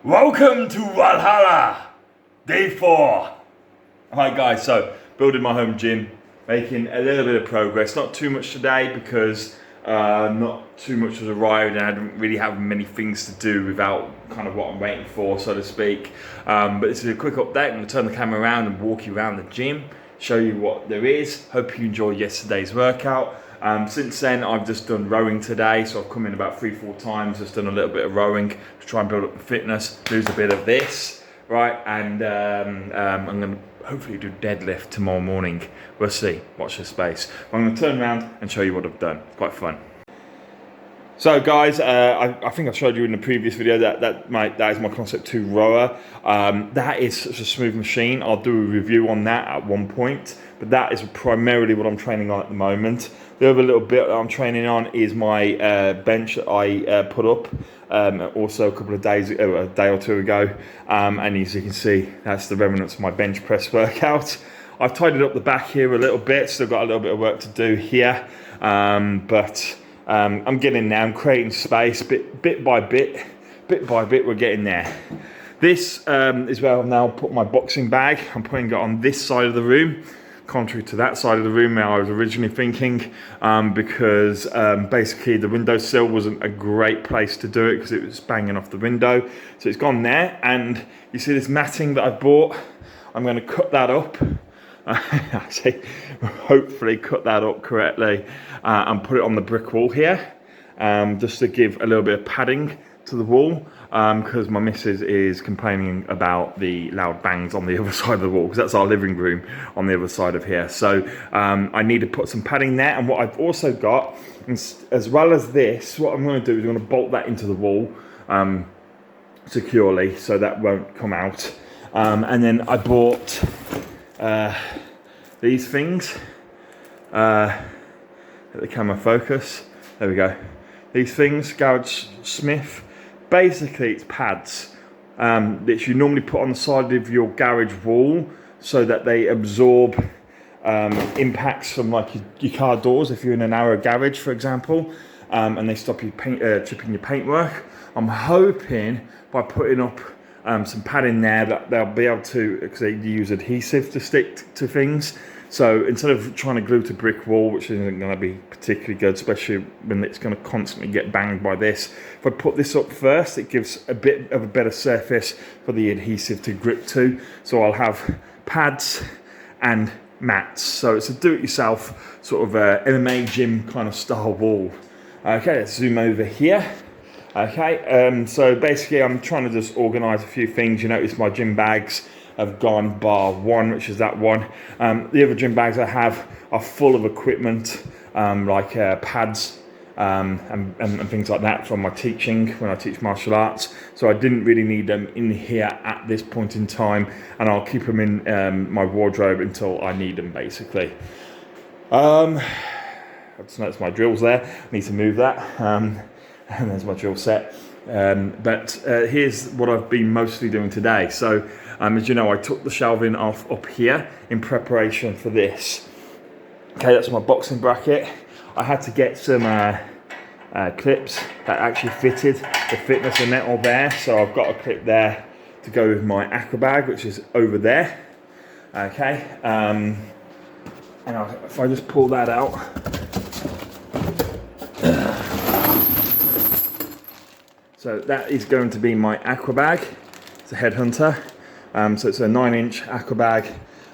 Welcome to Valhalla, day 4. Alright guys, so building my home gym, making a little bit of progress. Not too much today because not too much was arrived and I didn't really have many things to do without kind of what I'm waiting for, so to speak. But this is a quick update. I'm going to turn the camera around and walk you around the gym, show you what there is. Hope you enjoyed yesterday's workout. Since then I've just done rowing today, so I've come in about 3-4 times, just done a little bit of rowing to try and build up the fitness, lose a bit of this, right, and I'm going to hopefully do deadlift tomorrow morning. We'll see, watch this space. I'm going to turn around and show you what I've done. It's quite fun. So guys, I think I showed you in the previous video that is my Concept 2 rower. That is such a smooth machine. I'll do a review on that at one point, but that is primarily what I'm training on at the moment. The other little bit that I'm training on is my bench that I put up also a couple of days ago, a day or two ago, and as you can see, that's the remnants of my bench press workout. I've tidied up the back here a little bit, still got a little bit of work to do here, but I'm getting there. I'm creating space bit by bit, we're getting there. This is where I've now put my boxing bag. I'm putting it on this side of the room, contrary to that side of the room where I was originally thinking, because basically the windowsill wasn't a great place to do it because it was banging off the window. So it's gone there, and you see this matting that I bought. I'm going to cut that up. Actually, hopefully cut that up correctly and put it on the brick wall here, just to give a little bit of padding to the wall, because my missus is complaining about the loud bangs on the other side of the wall, because that's our living room on the other side of here. So I need to put some padding there, and what I've also got, as well as this, what I'm going to do is I'm going to bolt that into the wall securely so that won't come out. And then I bought these things, let the camera focus, there we go, these things, Garage Smith. Basically it's pads that you normally put on the side of your garage wall so that they absorb impacts from like your car doors if you're in a narrow garage, for example, and they stop you chipping your paintwork. I'm hoping by putting up some padding there that they'll be able to, because they use adhesive to stick to things. So instead of trying to glue to brick wall, which isn't going to be particularly good, especially when it's going to constantly get banged by this, if I put this up first, it gives a bit of a better surface for the adhesive to grip to. So I'll have pads and mats. So it's a do-it-yourself sort of MMA gym kind of style wall. Okay, let's zoom over here. Okay, so basically I'm trying to just organise a few things. You notice my gym bags have gone bar one, which is that one. The other gym bags I have are full of equipment, like pads and things like that from my teaching when I teach martial arts. So I didn't really need them in here at this point in time, and I'll keep them in my wardrobe until I need them, basically. I just noticed my drill's there. I need to move that. And there's my drill set. But here's what I've been mostly doing today. So as you know, I took the shelving off up here in preparation for this. Okay, that's my boxing bracket. I had to get some clips that actually fitted the fitness and metal there. So I've got a clip there to go with my aqua bag, which is over there. Okay, and if I just pull that out, so that is going to be my aqua bag. It's a headhunter. So it's a 9-inch aqua bag.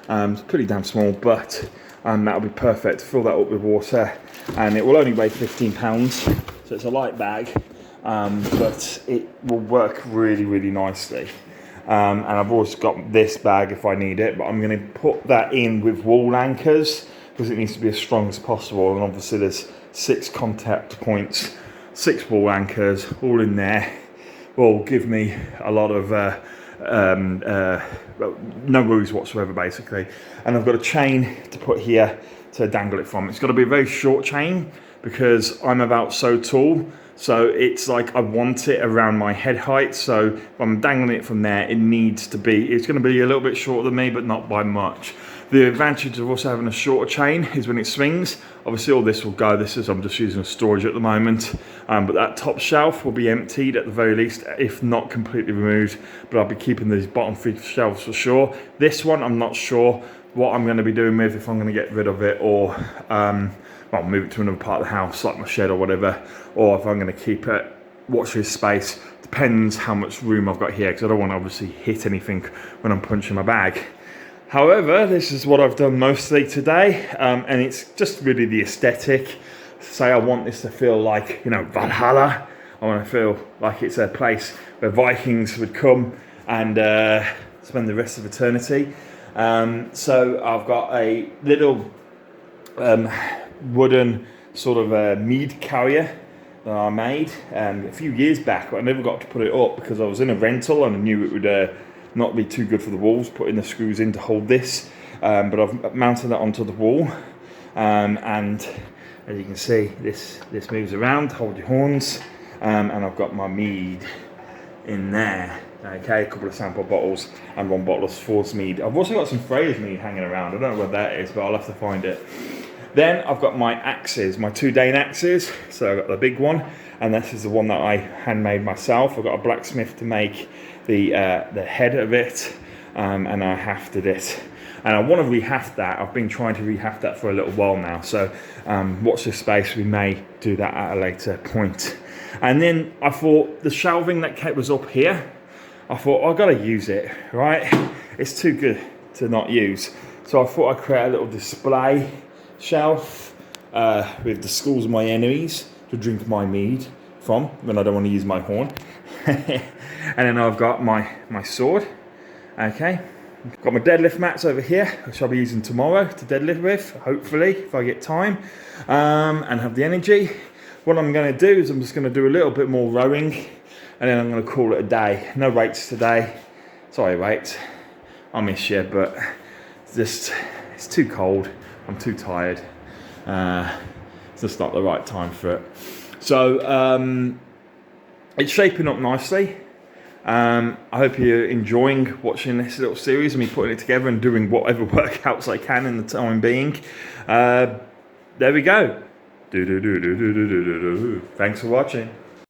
It's pretty damn small, but that'll be perfect. Fill that up with water, and it will only weigh 15 pounds. So it's a light bag, but it will work really, really nicely. And I've also got this bag if I need it, but I'm going to put that in with wall anchors because it needs to be as strong as possible. And obviously there's 6 contact points, 6 wall anchors, all in there, will give me a lot of no worries whatsoever, basically. And I've got a chain to put here to dangle it from. It's got to be a very short chain because I'm about so tall, so it's like I want it around my head height. So if I'm dangling it from there, it's going to be a little bit shorter than me, but not by much. The advantage of also having a shorter chain is when it swings, obviously all this will go. This is, I'm just using a storage at the moment, but that top shelf will be emptied at the very least, if not completely removed, but I'll be keeping these bottom 3 shelves for sure. This one, I'm not sure what I'm going to be doing with, if I'm going to get rid of it or well, move it to another part of the house, like my shed or whatever, or if I'm going to keep it. Watch this space. Depends how much room I've got here, because I don't want to obviously hit anything when I'm punching my bag. However, this is what I've done mostly today, and it's just really the aesthetic. Say I want this to feel like, you know, Valhalla. I want to feel like it's a place where Vikings would come and spend the rest of eternity. So I've got a little wooden sort of mead carrier that I made a few years back, but I never got to put it up because I was in a rental and I knew it would not be too good for the walls, putting the screws in to hold this. But I've mounted that onto the wall, and as you can see, this moves around, hold your horns, and I've got my mead in there. Okay, a couple of sample bottles and 1 bottle of Swords mead. I've also got some Freya's mead hanging around. I don't know what that is, but I'll have to find it. Then I've got my axes, my 2 Dane axes. So I've got the big one, and this is the one that I handmade myself. I've got a blacksmith to make the head of it, and I hafted it. And I want to rehaft that. I've been trying to rehaft that for a little while now. So watch this space. We may do that at a later point. And then I thought the shelving that was up here, I thought I've got to use it, right? It's too good to not use. So I thought I'd create a little display shelf with the skulls of my enemies to drink my mead from when I don't want to use my horn. And then I've got my sword. Okay, got my deadlift mats over here, which I'll be using tomorrow to deadlift with, hopefully, if I get time and have the energy. What I'm going to do is I'm just going to do a little bit more rowing, and then I'm going to call it a day. No weights today. Sorry, weights. I miss you, but it's too cold. I'm too tired. It's just not the right time for it. So it's shaping up nicely. I hope you're enjoying watching this little series and me putting it together and doing whatever workouts I can in the time being. There we go. Thanks for watching.